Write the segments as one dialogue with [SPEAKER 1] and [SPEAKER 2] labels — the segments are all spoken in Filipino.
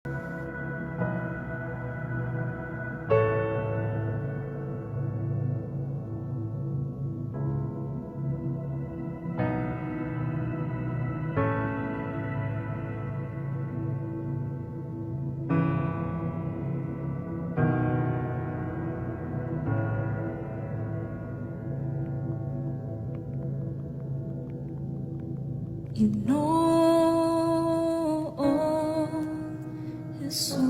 [SPEAKER 1] Ginoong Jesus,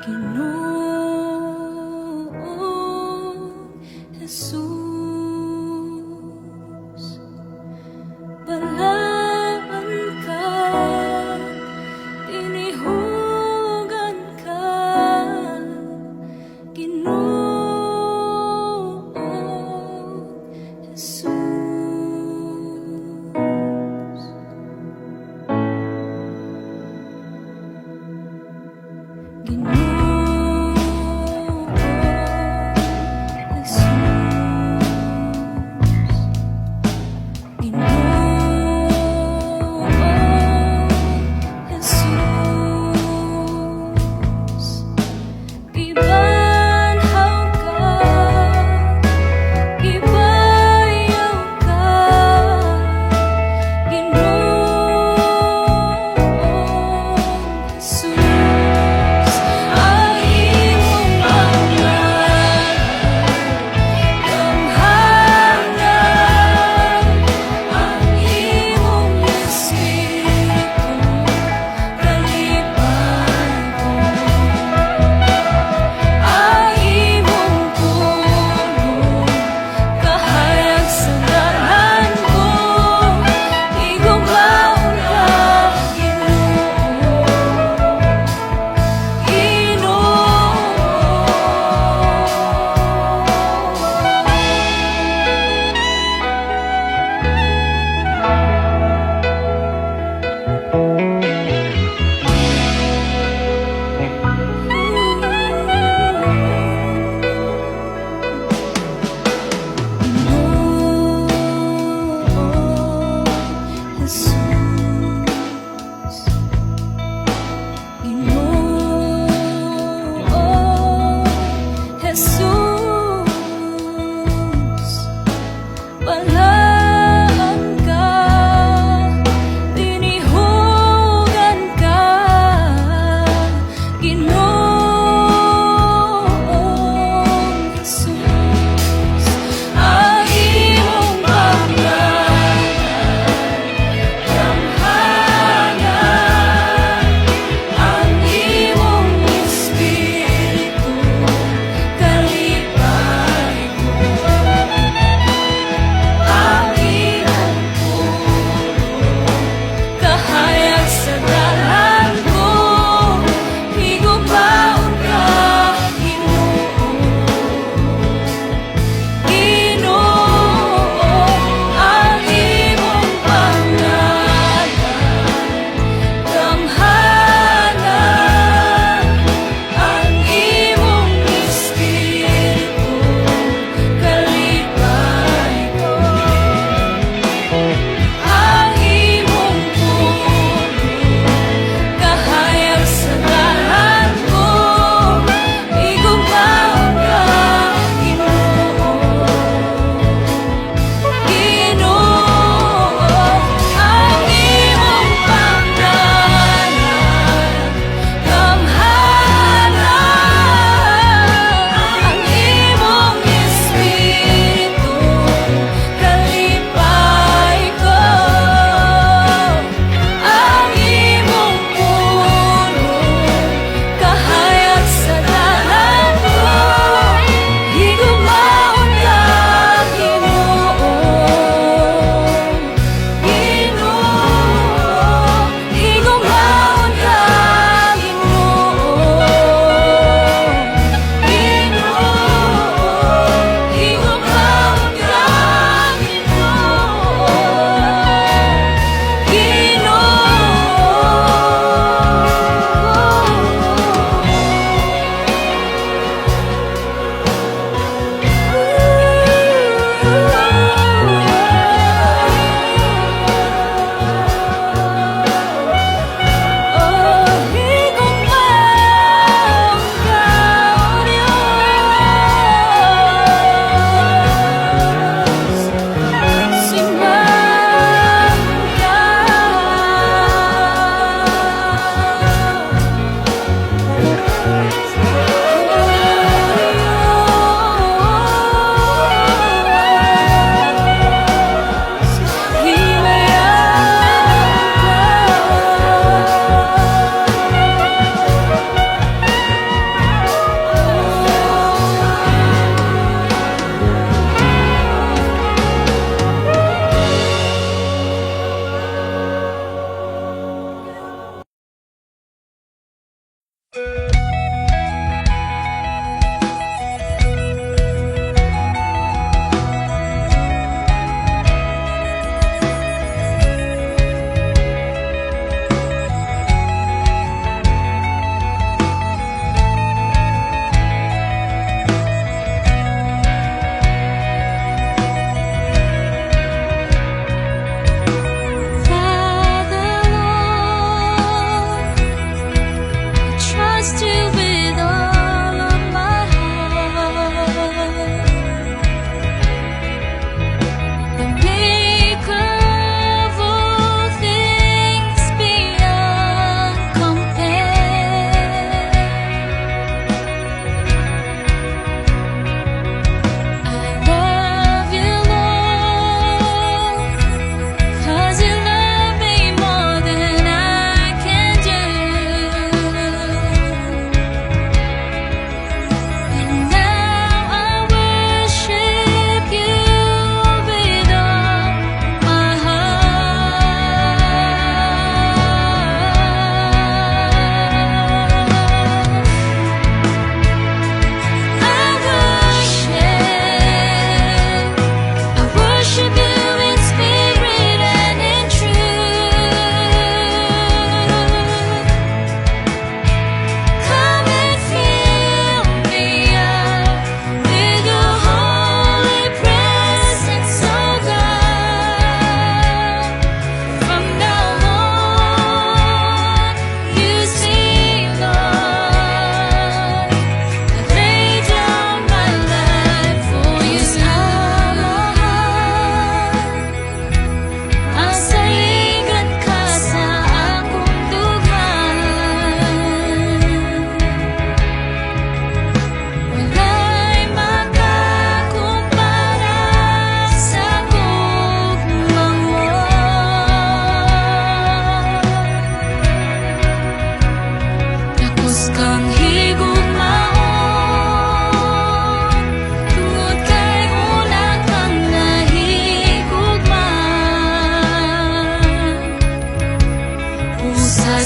[SPEAKER 1] Ginoong Jesus, balaan ka, tinihugan ka, Ginoong Jesus. Ginoong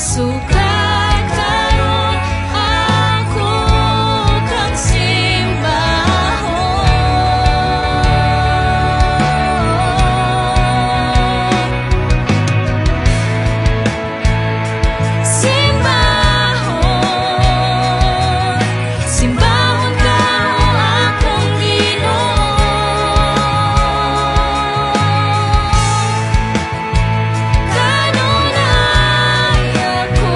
[SPEAKER 1] Sukay karon ako kang simbahon. Simbahon ka o akong Ginoo. Kanunay ako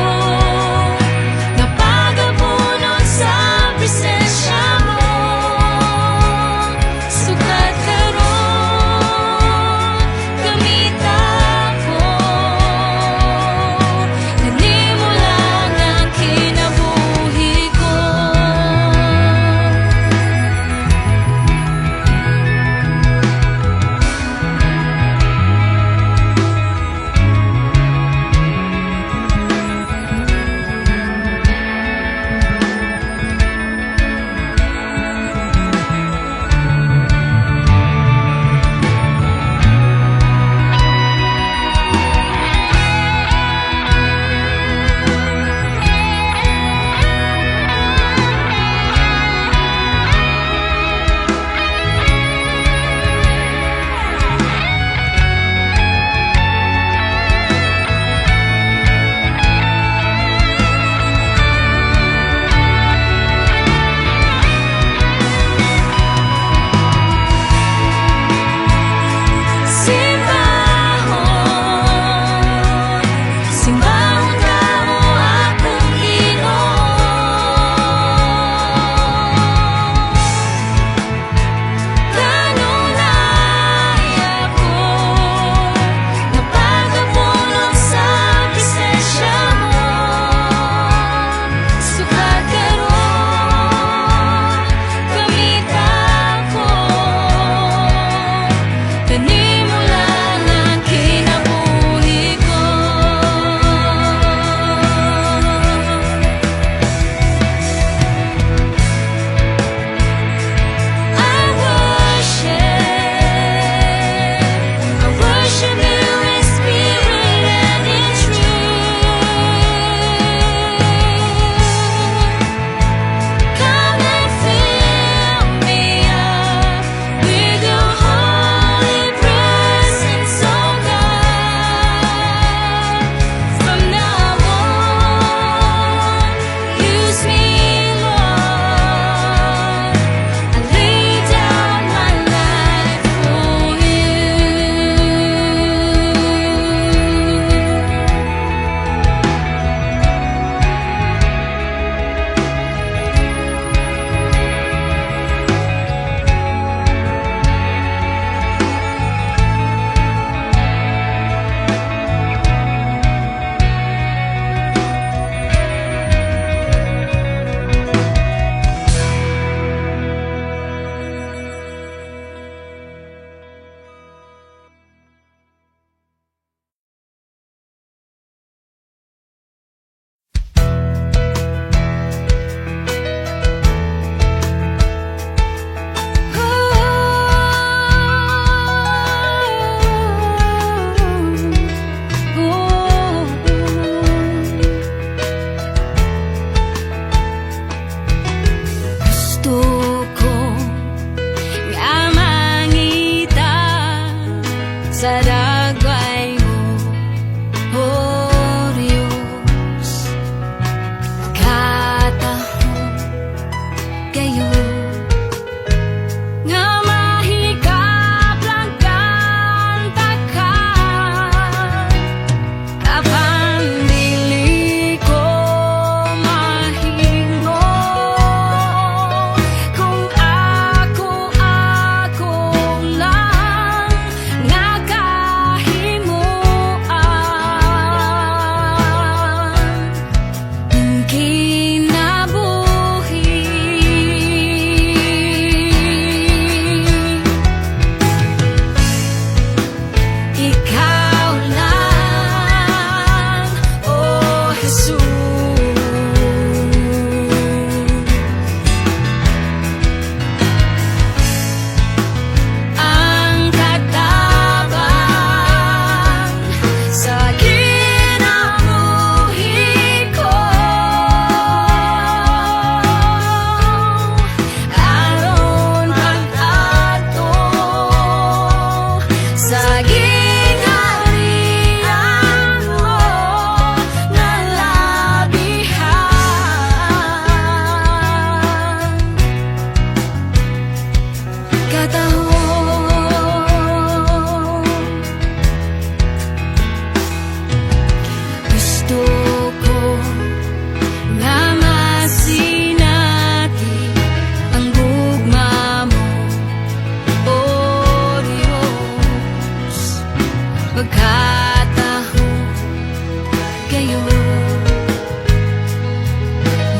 [SPEAKER 1] kayo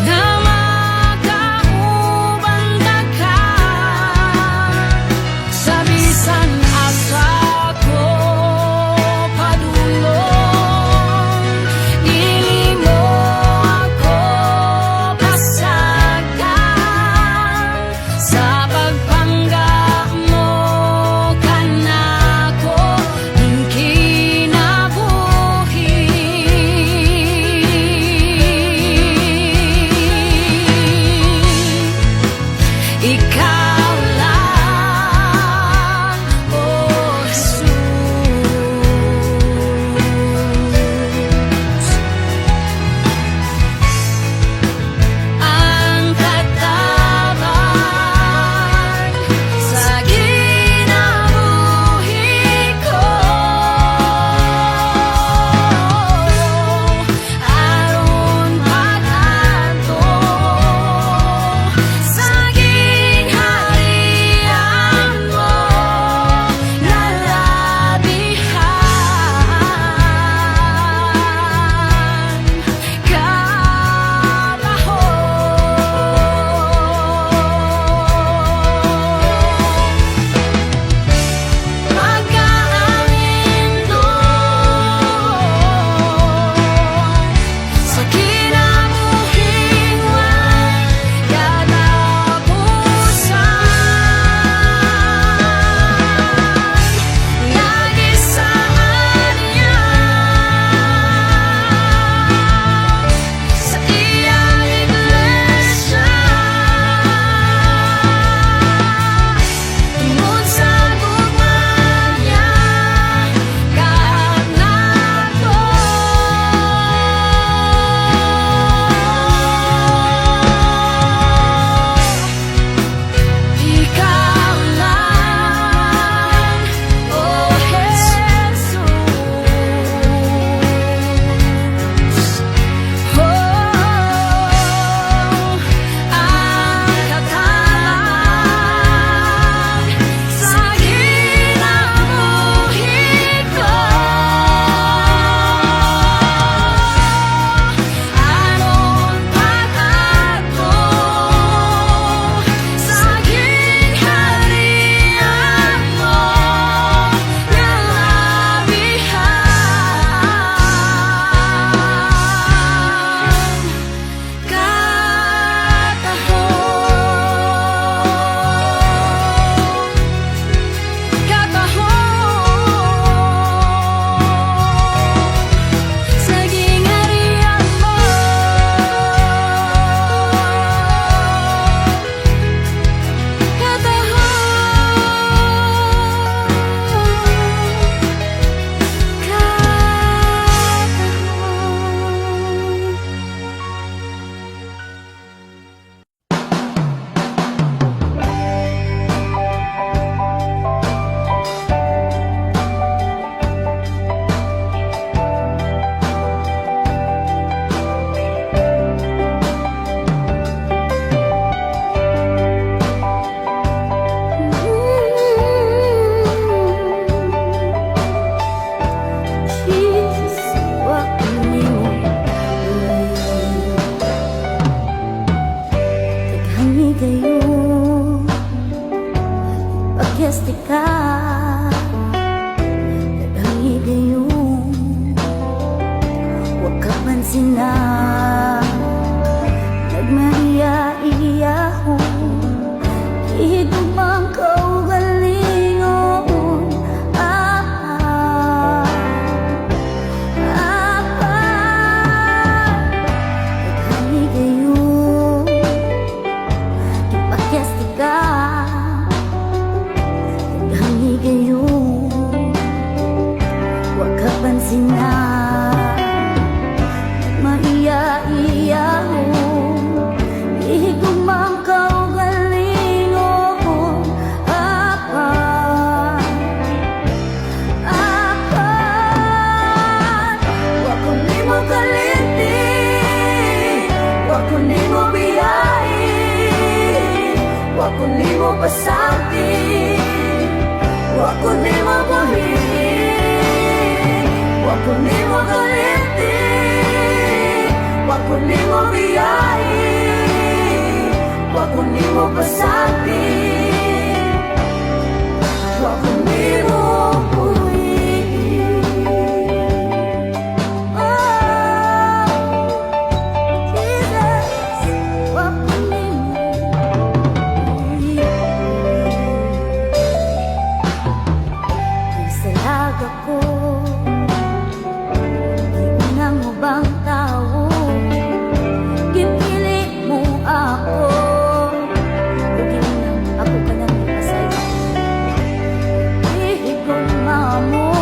[SPEAKER 1] na makaubang daghan sa bisan asa ko padulong. Dili mo ako pasagan sa pagpangga mo kanako ing kinabuhi. Ikaw lang, oh Jesus, ang kataban sa kinabuhi ko. Aron pag-ato sa gingharian mo
[SPEAKER 2] pasakit, wa ko nimo buhiin, wa ko nimo galitin. Wako nimo biyahe, wako nimo pasati, wako nimo purihin. Oh, Jesus, wako nimo purihin. Sa laga ko, iunang mo bang tao? Gipili mo ako, huwag ako ka nang ipasay. Ihigugma mo,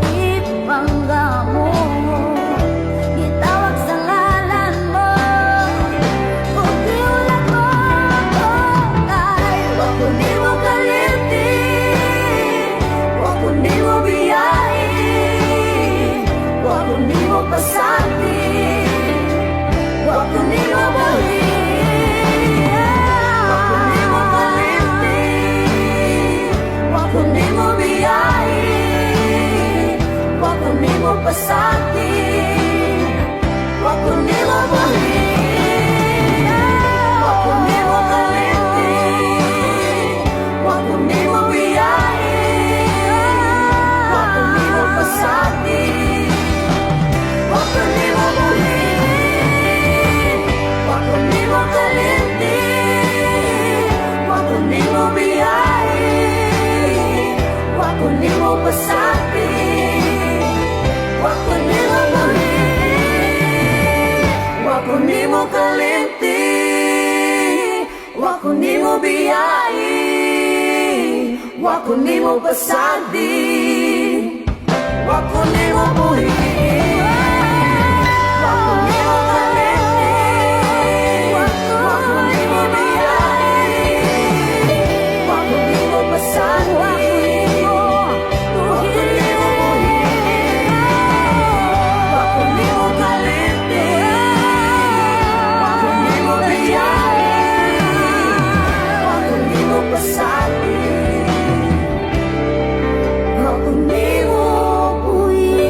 [SPEAKER 2] ipangga mo, gitawag sa ngalan mo, kung iulat mo ako kay wako nimo kalimti, wako nimo biyahe, wako nimo pasati, wako nimo buhi, wako nimo kalimti, wako nimo biyahe, wako nimo pasati, wako nimo buhi, wako nimo kalimti, wako nimo biyahe, wako nimo pasati, wako nimo buhi, wako nimo kalimti, wako nimo biyahe, wako nimo pasati, wako nimo buhi, wako nimo kalimti, wako nimo biyahe, wako nimo pasati, wako nimo buhi, wako nimo kalimti, wako nimo biyahe, wako nimo pasati, wako nimo buhi, wako nimo kalimti, wako nimo biyahe, wako nimo pasati, wako nimo buhi.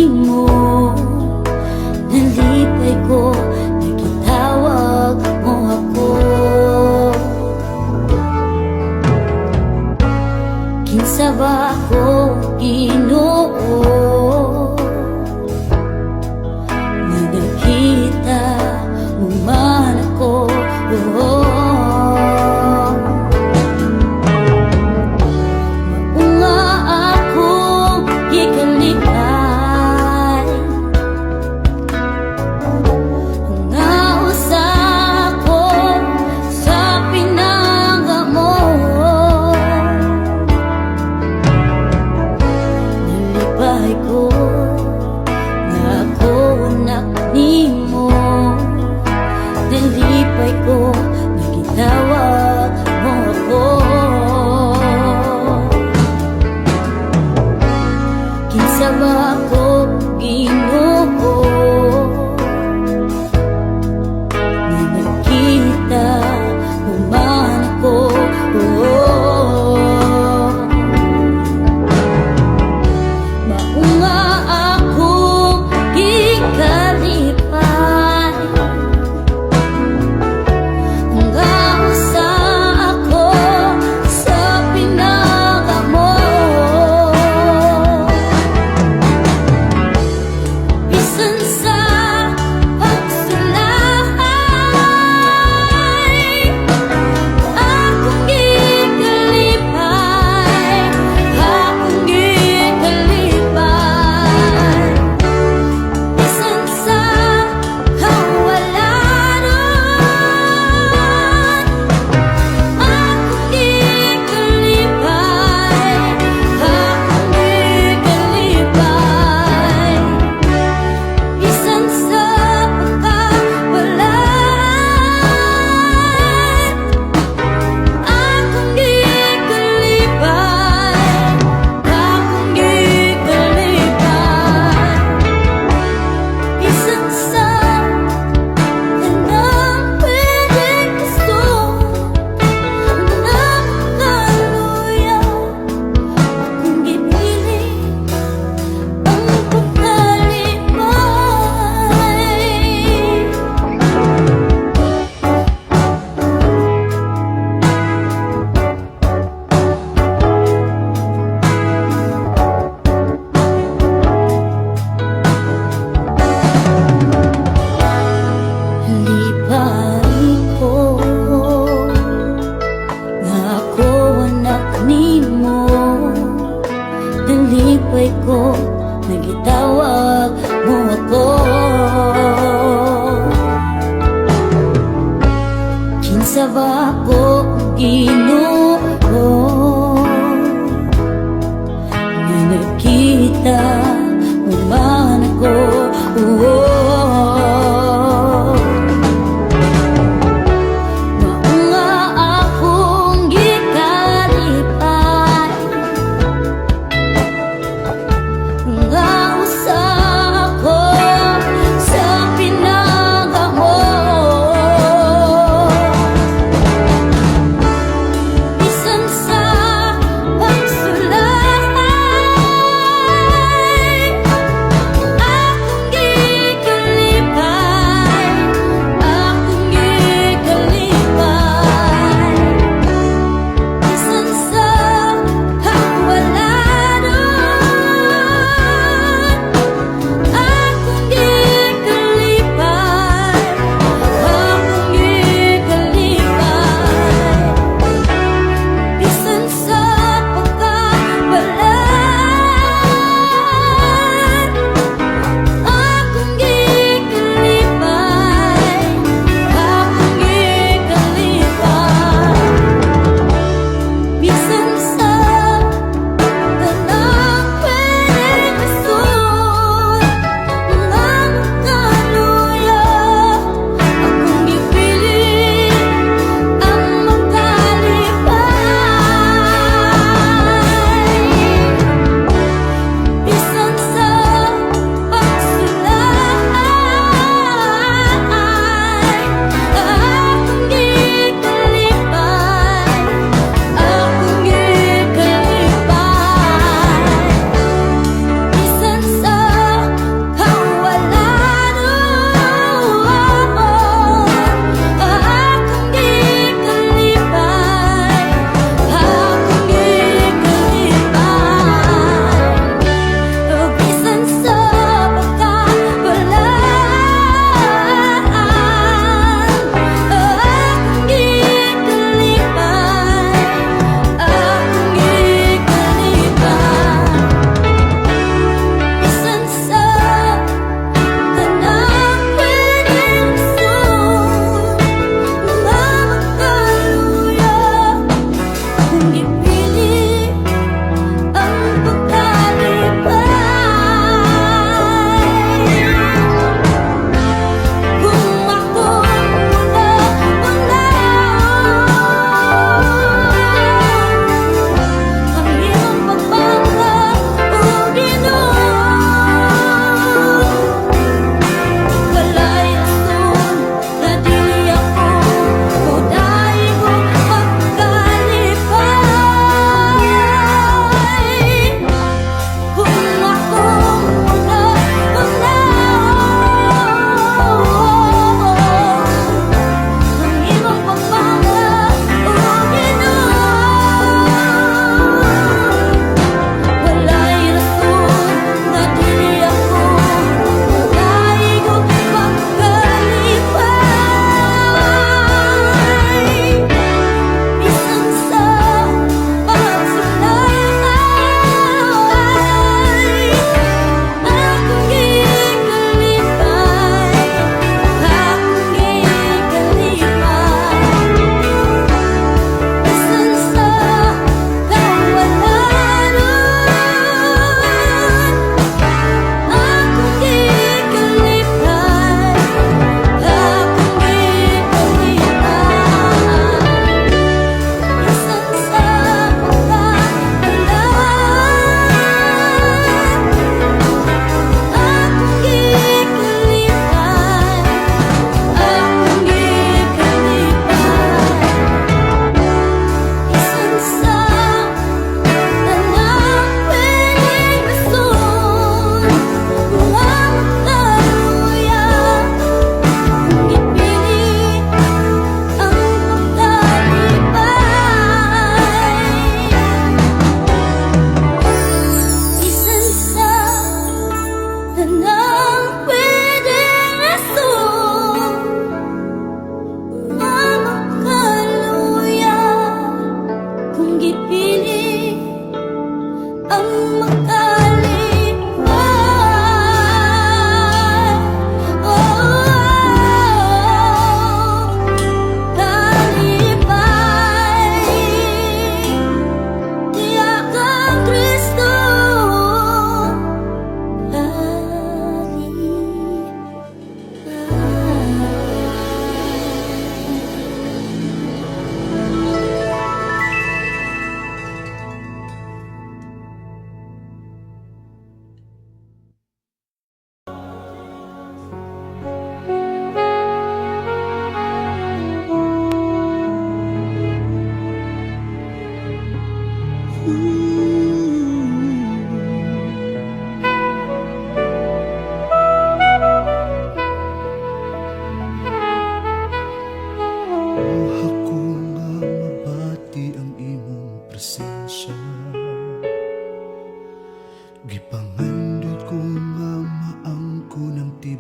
[SPEAKER 3] nahimo, nalipay ko, nagitawag mo ako. Kinsa ba ako, Ginoo, na nakita mo man ako? Maunga akong ikalikay,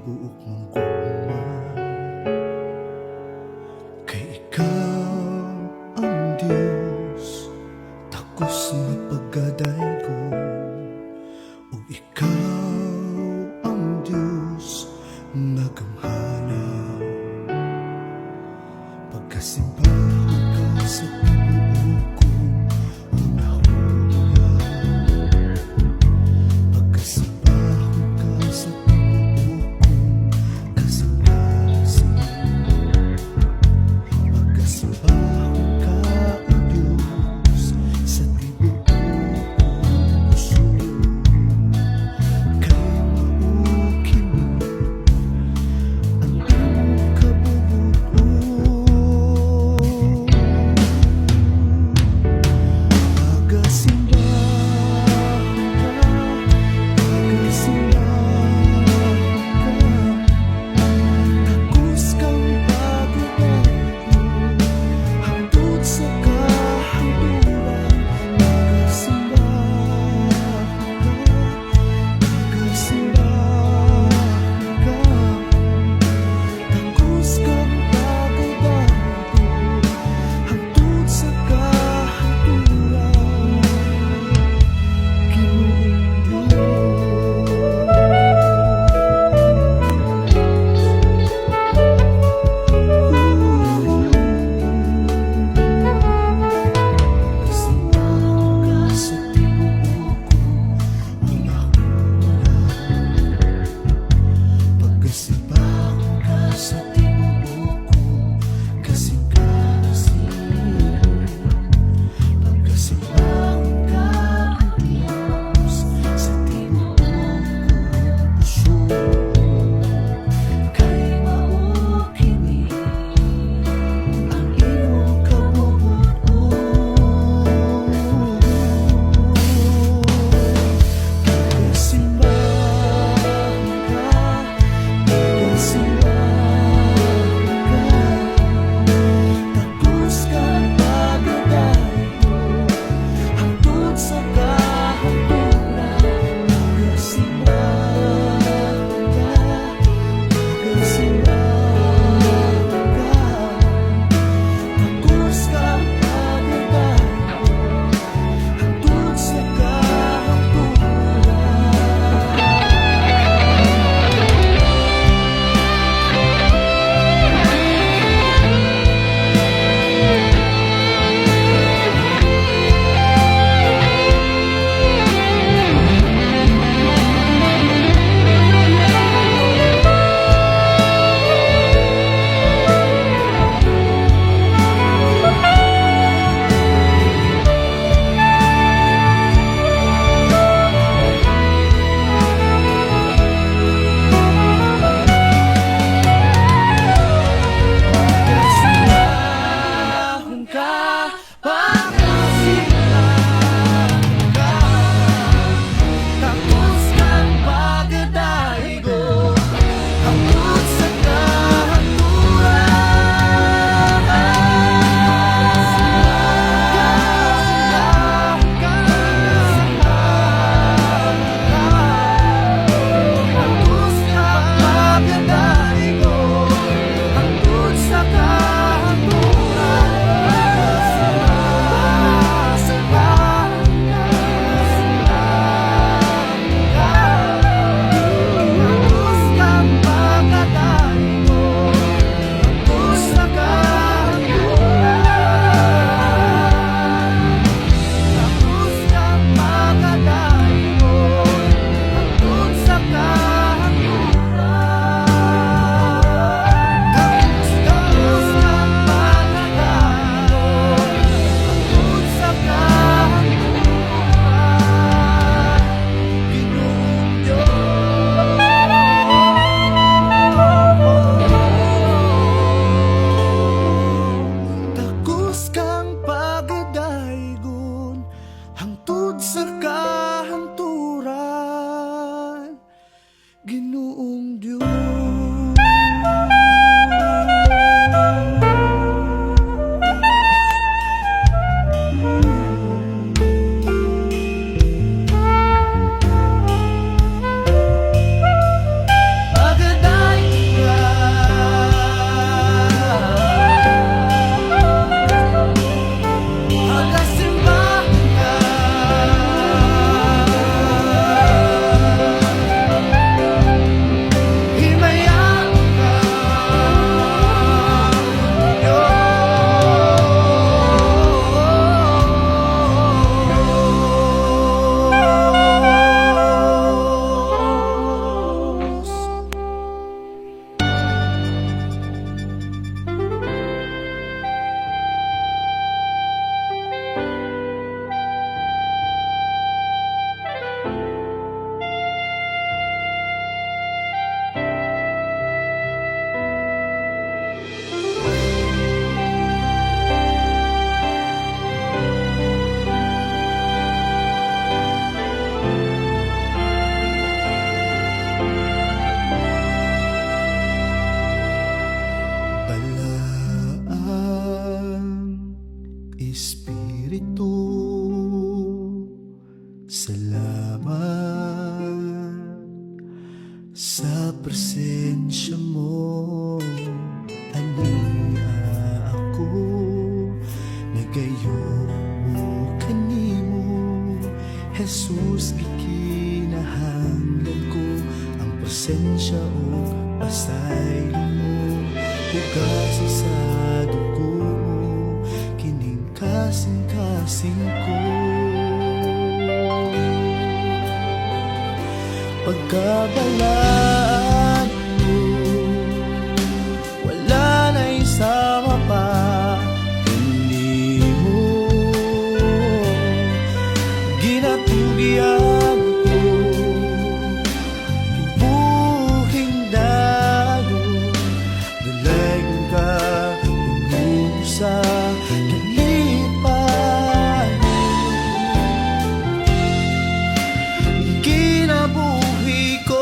[SPEAKER 4] tibuok mong gugma. Kay ikaw ang Diyos, takos na pagkadaygo. O ikaw ang Diyos, nagamhala. Pagkasimbahan ka sa tibuok kong una-una. Pagkasimbahan ka sa tibuok kong kasing-kasing. Pagkasimbahan ka, O Diyos, sa tibuok kong puso. Kay maukinig ang iyong kabubuo. presensya mo, ania ako, nagayo mo kanimo. Jesus, gikinahanglan ko ang presensya o pasaylo mo. Hugasi sa dugo mo, kining kasing-kasing ko. Pagkabalaan mo, wala na isama pa kundi mo. Ginatugyan ko, ibuhing dayon, dalagang ka tungo sa kalipanan. Kinabuhi ko,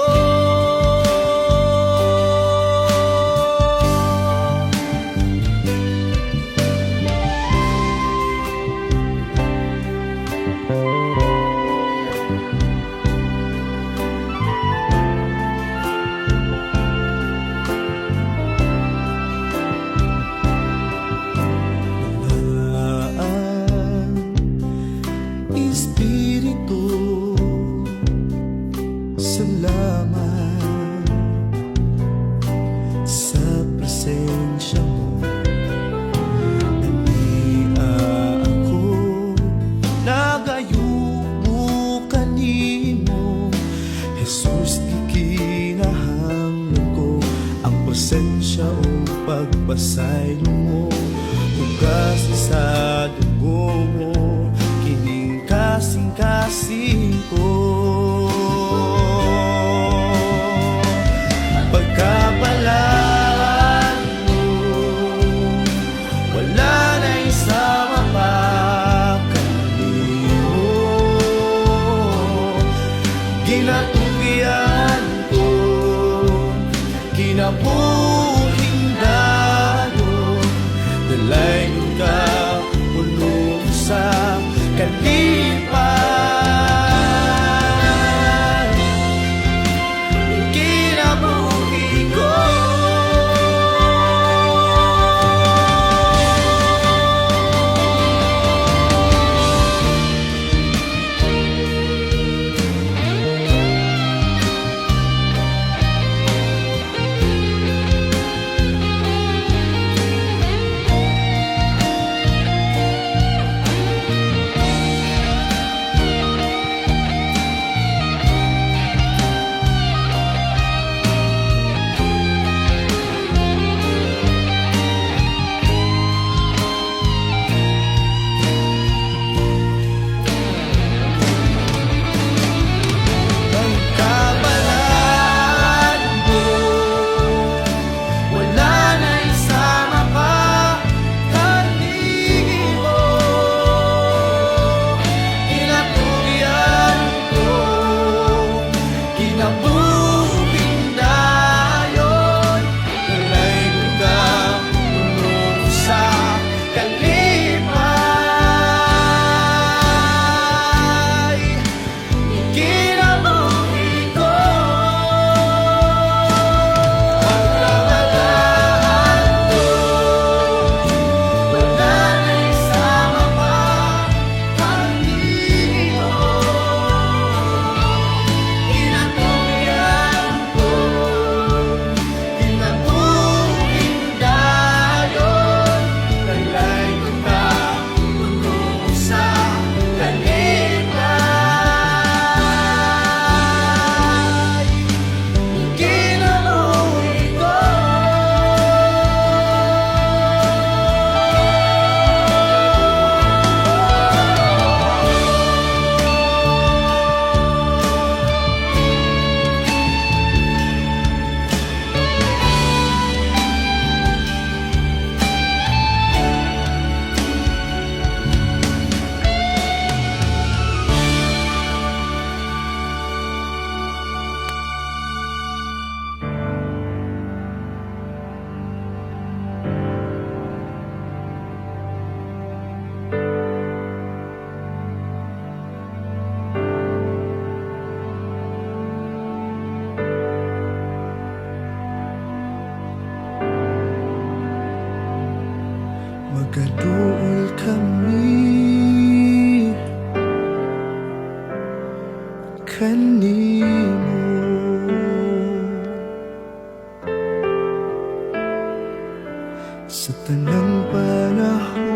[SPEAKER 4] ang Espiritu, salamat sa presensya mo. Ania ako, nagayo kanimo. Jesus, gikinahanglan ko ang presensya o pagpasaylo mo. Hugasi sa dugo mo, kining kasing-kasing ko. Pagkabalaan mo, wala na isama pa kanimo. Ginatugyan ko, kinabuhing dayon, dalagang ka puno sa kalipan. Kinabuhi ko, Gaduol kami kanimo, sa tanang panahon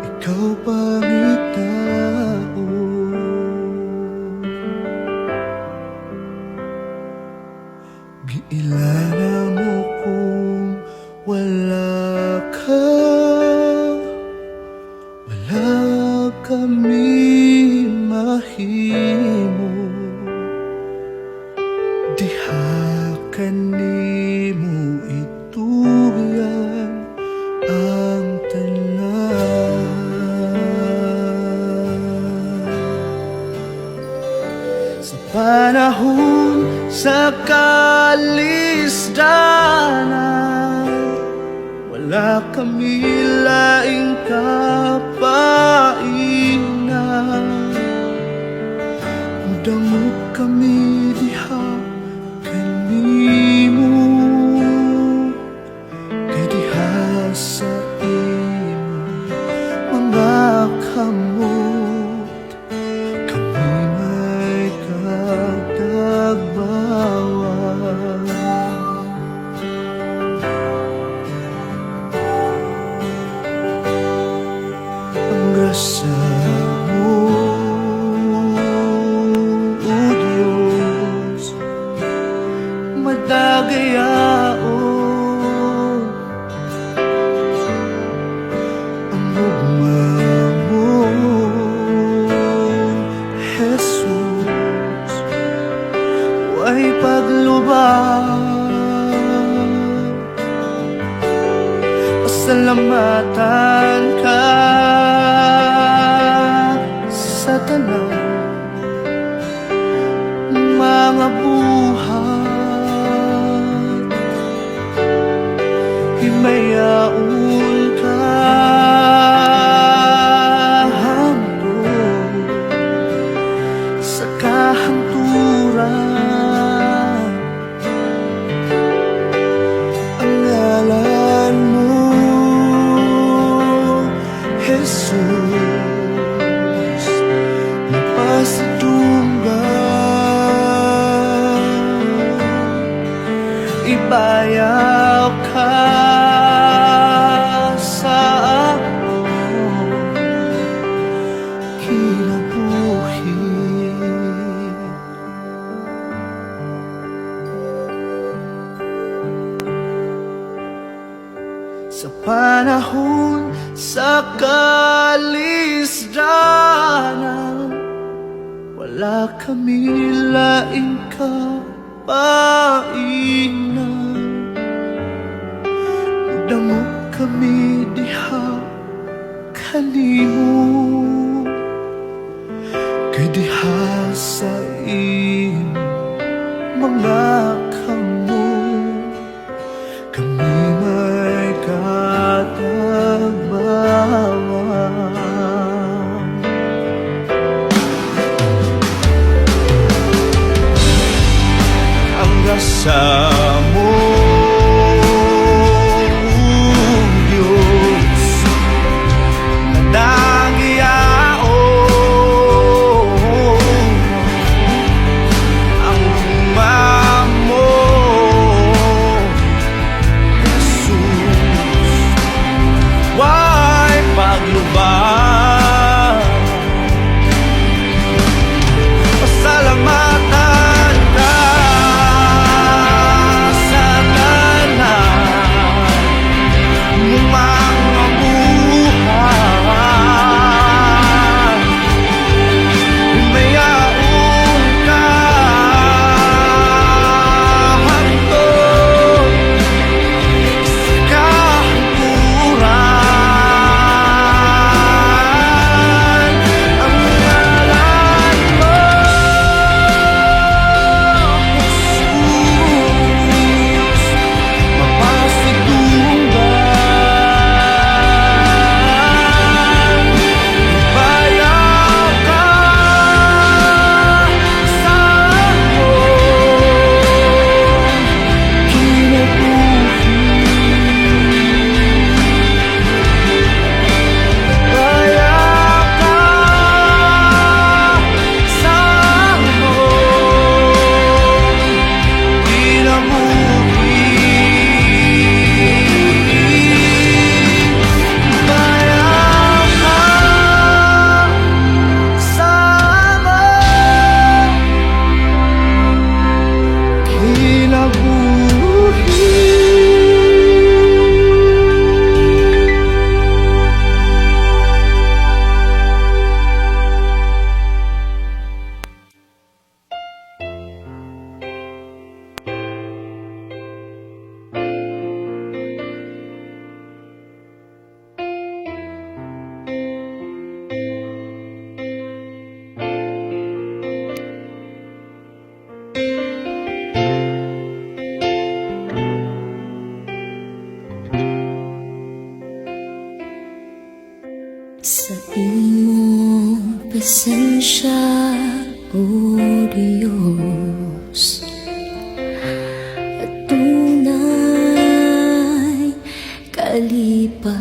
[SPEAKER 4] ikaw pangitaon. Giilala mo kung wala ka, wala kami mahimo. Diha kanimo ituyan ang tanan. Sa panahon sa kalisdanan, wala kami laing kapainan. Mudamot kami diha kanimo, kay diha sa imo mga kamot, kami may kadagbawan. Ang grasya mo, O Diyos, madagayaon. Ang ugma mo, Jesus, way paglubang. Pasalamatan ka sa tanan mga buhat. Himayaon ka hangtod sa kahanturan. Ang ngalan mo, Jesus, mapasidunggan. Ibayaw ka sa akong kinabuhi. Sa panahon sa kalisdanan, wala kami laing kapainan. Damot kami diha kanimo, kay diha sa imo mga kamot, kami may katagbawan. Ang grasya mo, Diyos, nadagyaon. Ang luma mo, Jesus, way paglubang. Pasalamatan ka
[SPEAKER 3] Diyos at tunay kalipay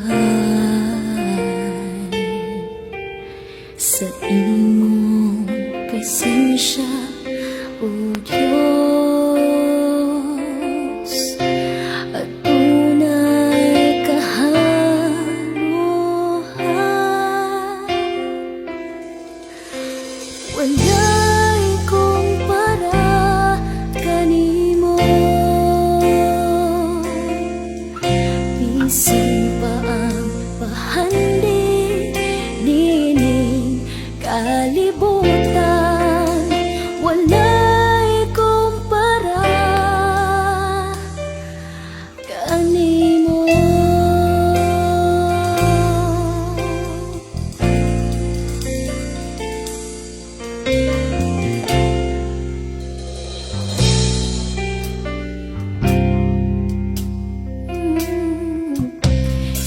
[SPEAKER 3] sa imong presensya, O Diyos, at tunay kaharuhan. Walay kumpara kanimo, bisan pa ang pahandin nining kalibutan. Walay kumpara kanimo.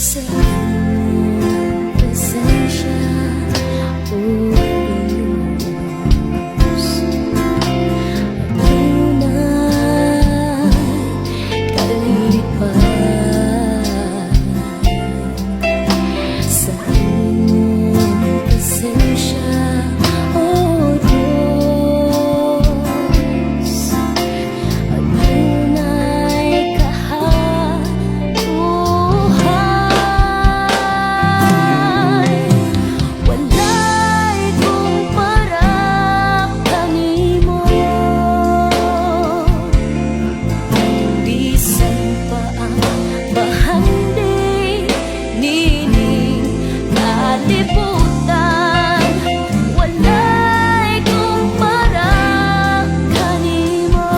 [SPEAKER 3] Sa iyong presensya, O Diyos, at tunay kalipay sa iyong presensya, O Diyos, at tunay kaharuhan. Walay kumpara kanimo, bisan pa ang bahandin nining kalibutan. Walay kumpara kanimo.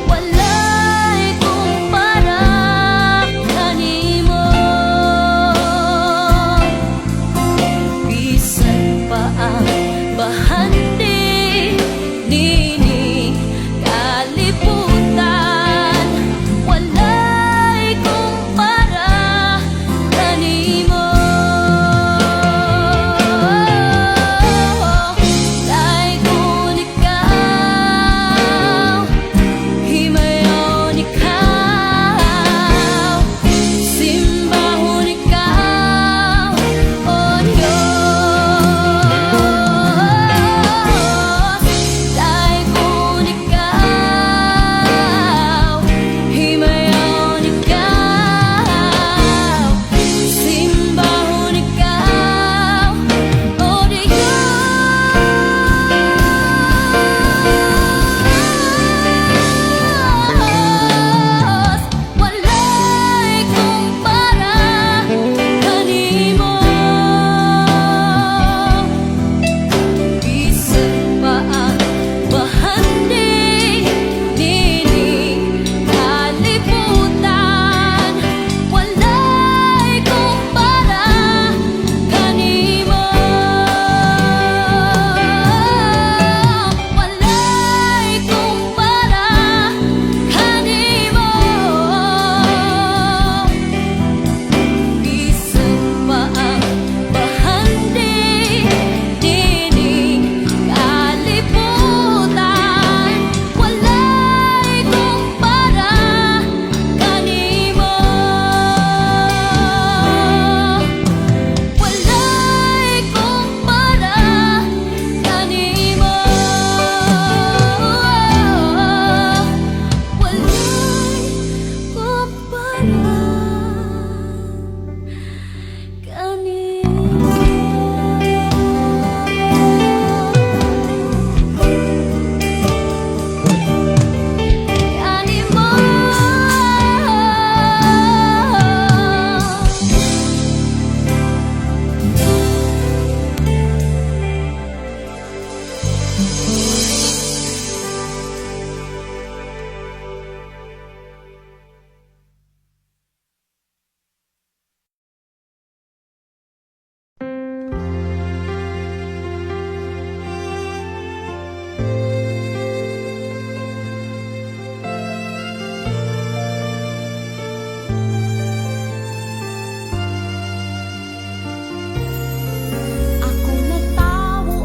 [SPEAKER 3] Walay kumpara kanimo, bisan pa ang bahandin nining kalibutan. Walay kumpara kanimo. Dayon ikaw, himayon ikaw, simbahon ikaw, O Diyos. Dayon ikaw, himayon ikaw, simbahon ikaw, O Diyos. Walay kumpara kanimo, bisan pa ang bahandin nining kalibutan. Walay kumpara kanimo. Walay kumpara kanimo, bisan pa ang bahandin nining kalibutan. Walay kumpara kanimo. Walay kumpara kanimo. Walay Ako nagtawo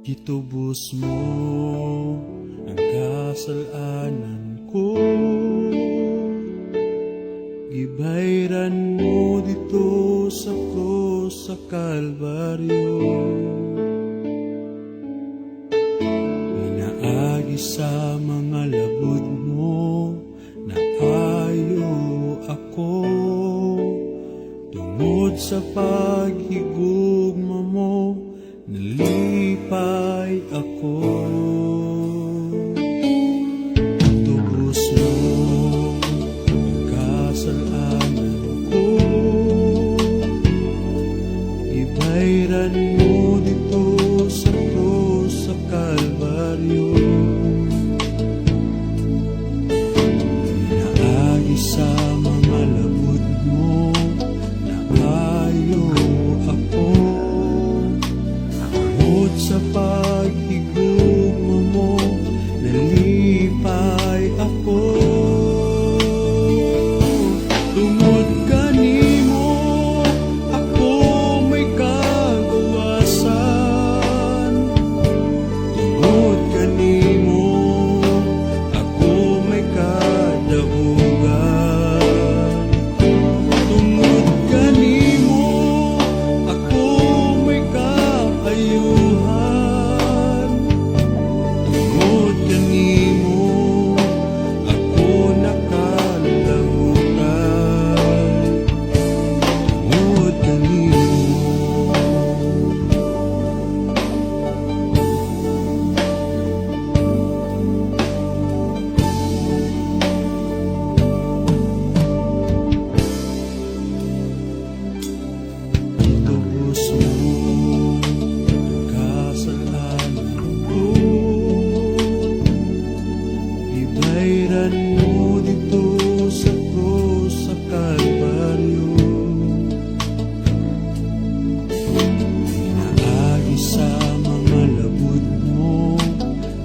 [SPEAKER 5] Gitubos mo ang kasalanan ko, gibayran mo dito sa krus sa Kalbaryo. Pinaagi sa mga labod mo na ayo ako, tungod sa paghigugma mo nalipay ako. Tubos mo ang kasalanan ko, ibayran mo dito sa krus sa Kalbaryo. Pinaagi sa mga labod mo na ayaw ako, tungod sa paghigugma mo nalipay ako. Tungod kanimo ako may kagawasan, tungod kanimo ako may kadabugan, tungod kanimo ako may kaayuhan, tungod kanimo ako nakalabutan, tungod kanimo. Tubos mo ang kasalanan ko, ibayran mo dito sa krus sa Kalbaryo. Pinaagi sa mga labod mo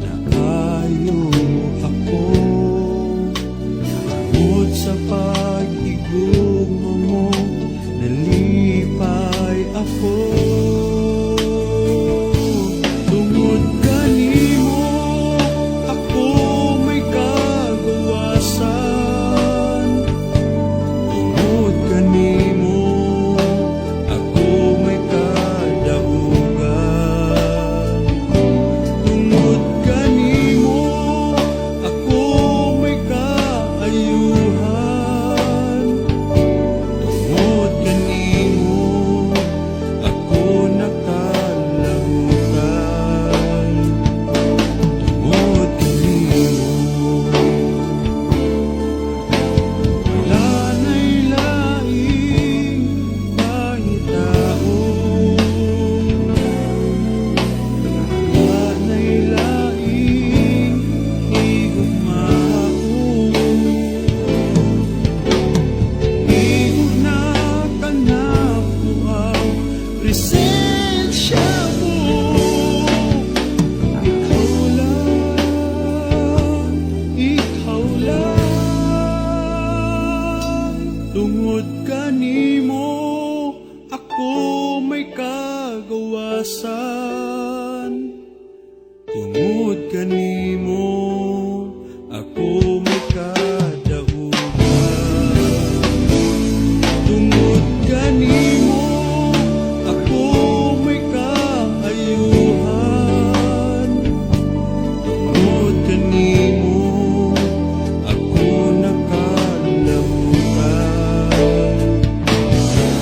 [SPEAKER 5] na ayaw ako, tungod sa paghigugma mo nalipay ako. Tungod kanimo ako may kagawasan, tungod kanimo ako may kadabugan, tungod kanimo ako may kaayuhan, tungod kanimo ako nakalabutan, tungod kanimo. Wala na'y laing pangitao, wala na'y laing higugmao, higugna ka na po ang presensya mo. Ikaw lang, ikaw lang, tungod kanimo ako may kagawasan, tungod kanimo ako may kadahugan, tungod kanimo ako may kaayuhan, tungod kanimo ako nakalabutan,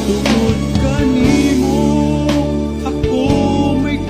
[SPEAKER 5] tungod kanimo ako may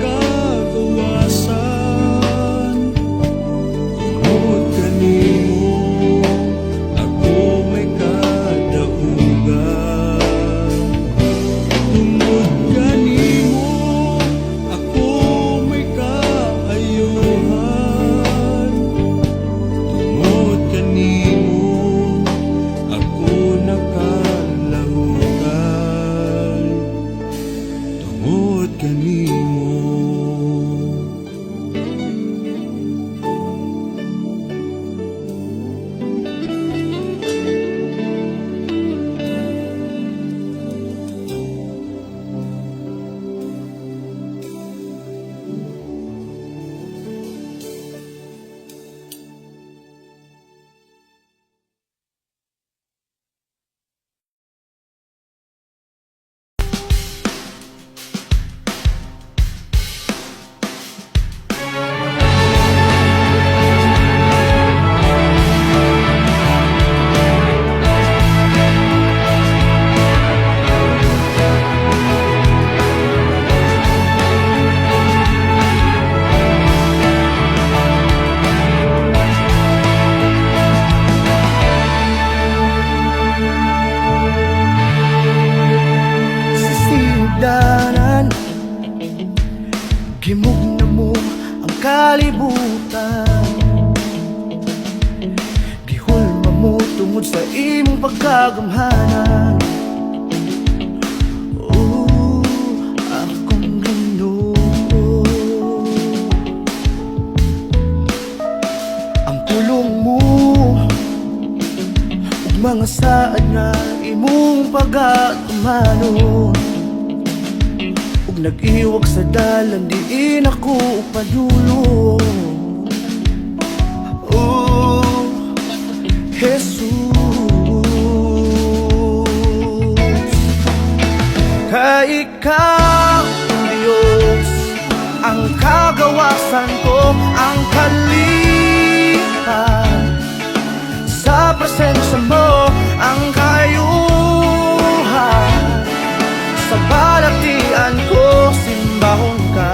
[SPEAKER 4] himog na mo ang kalibutan. Gihulma mo tungod sa imong pagkagamhanan. Oh, akong Ginoo, ang pulong mo ug mga saad nga imong pagatumanon, ug nag-iwag sa dalan diin ako padulo. Oh, Jesus, kay ikaw, Diyos, ang kagawasan ko, ang kalipan. Sa presensya mo, ang kayuhan. Sa balatian ko, simbahon ka,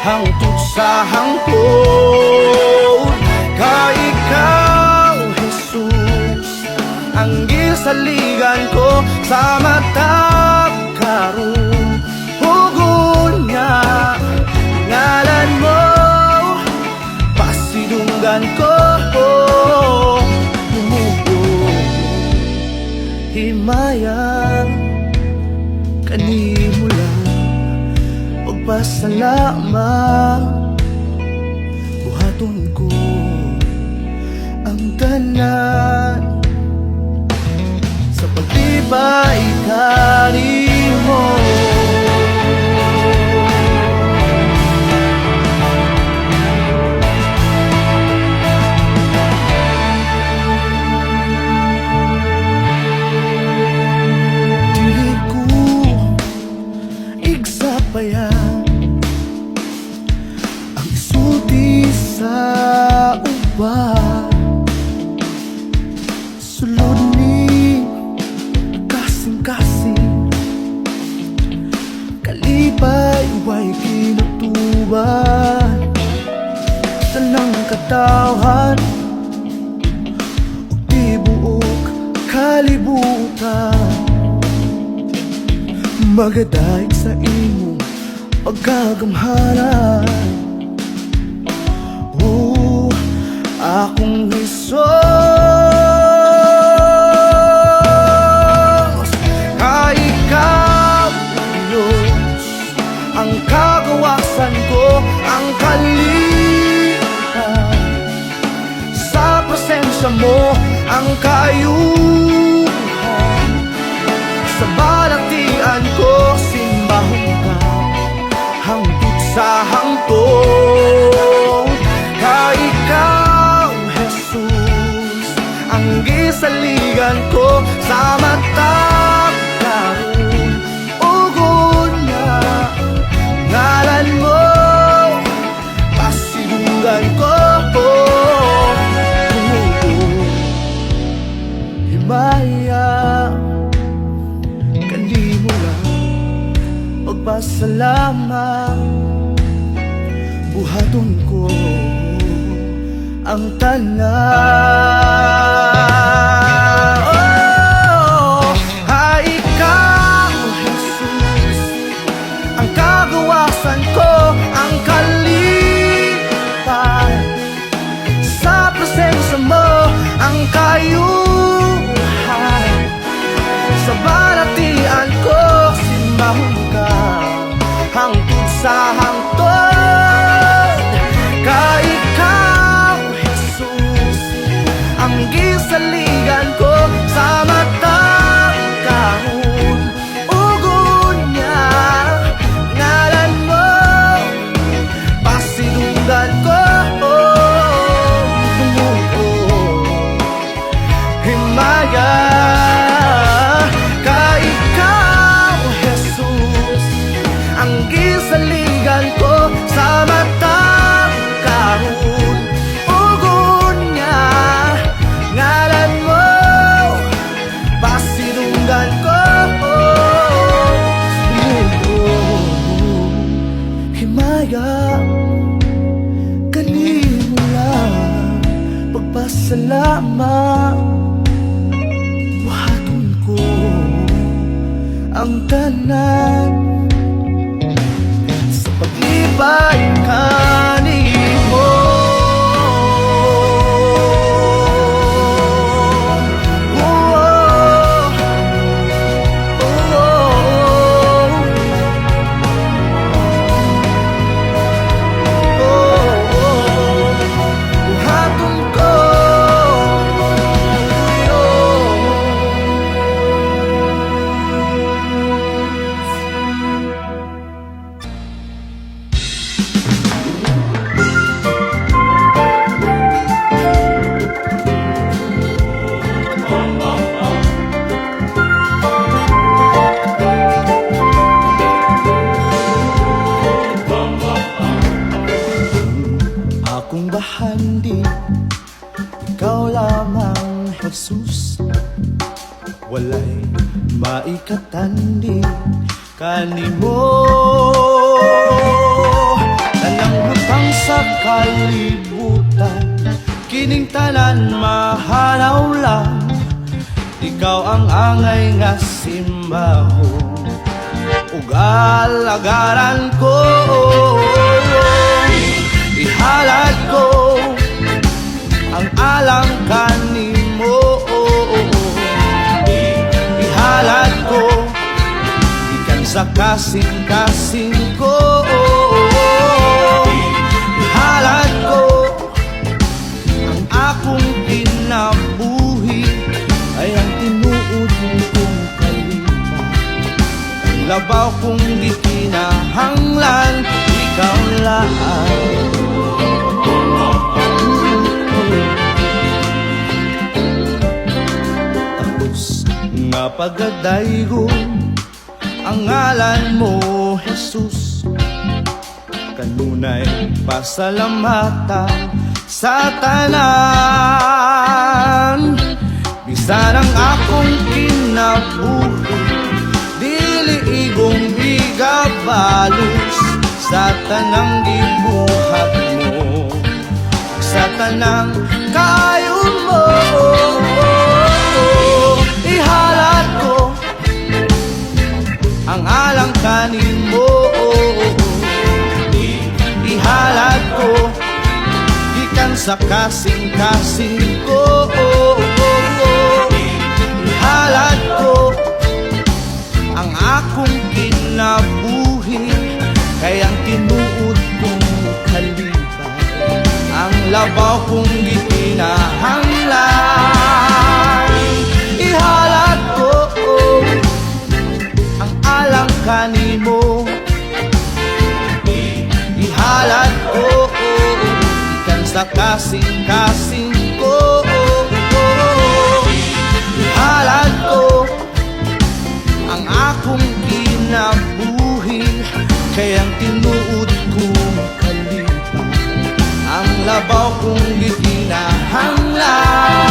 [SPEAKER 4] hangtod sa hangtod. Kay ikaw, Jesus, ang gisaligan ko sa matag karon. Hugon niya, ngalan mo, pasidunggan ko. Himayang kanimo lang, pagpasalamat, buhaton ko ang tanan sa pagtibay kanimo. Dili ko igsapayan ang isulti sa uban. Sulod ni kasing-kasing, kalipay way kinutuban. Talang katawhan ug tibuok kalibutan, magadaig sa imong pagkagamhanan. Oh, akong Hesus, kay ikaw, Diyos, ang kagawasan ko, ang kalipan. Sa presensya mo, ang kayuhan. Sa balatian ko, simbahon ka, hangtod sa hangtod. Kay ikaw, Jesus, ang gisaligan ko sa matag karon. Ugon na, ngalan mo, pasidunggan ko. Himaya kanimo lang, pagpasalamat, buhaton ko ang tanan. Oh, ay ikaw, Jesus, ang kagawasan ko, ang kalipan. Sa presensya mo, ang kayuhan. Sa balatian ko, simbahon ka, hangtod sa hangtod. Kay ikaw, Jesus, ang gisaligan ko sa matag karon. Ugon niya, ngalan mo, pasidunggan ko. Himaya kay ikaw, Jesus, ang gisaligan ko sa matag karon. Ugon niya, ngalan mo, pasidunggan ko. Himaya kanimo lang, pagpasalamat, buhaton ko ang tanan sa paglipas ba'y kanimo? Buhaton ko akong bahandi, ikaw lamang, Jesus. Walay maikatandi kanimo. Talang butang sa kalibutan, kining tanan mahanaw lang. Ikaw ang angay nga simbahon ug alagaran ko. Ihalad ko ang alang kanimo. Ihalad ko ikan sa kasing-kasing ko. Ihalad ko ang akong kinabuhi, ay ang tinuod kong kalima. Ang labaw kong di kinahanglan, ikaw lang. Tapos nga pagadaygon ang ngalan mo, Jesus. Kanunay pasalamatan sa tanan. Bisan ang akong kinabuhi, dili igong igabalos sa tanang gibuhat mo, sa tanang kayon mo. Ihalad ko ang alang kanimo. Ihalad ko gikan sa kasing-kasing ko. Ihalad ko ang akong kinabuhi, kay ang tinuod kong kalibay, ang labaw kong gikinahanglan. Ihalad ko ang alang kanimo. Ihalad ko ikan sa kasing-kasing ko. Ihalad ko ang akong kinabuhi, kay ang tinuod kong kalibay, ang labaw kong gikinahanglan.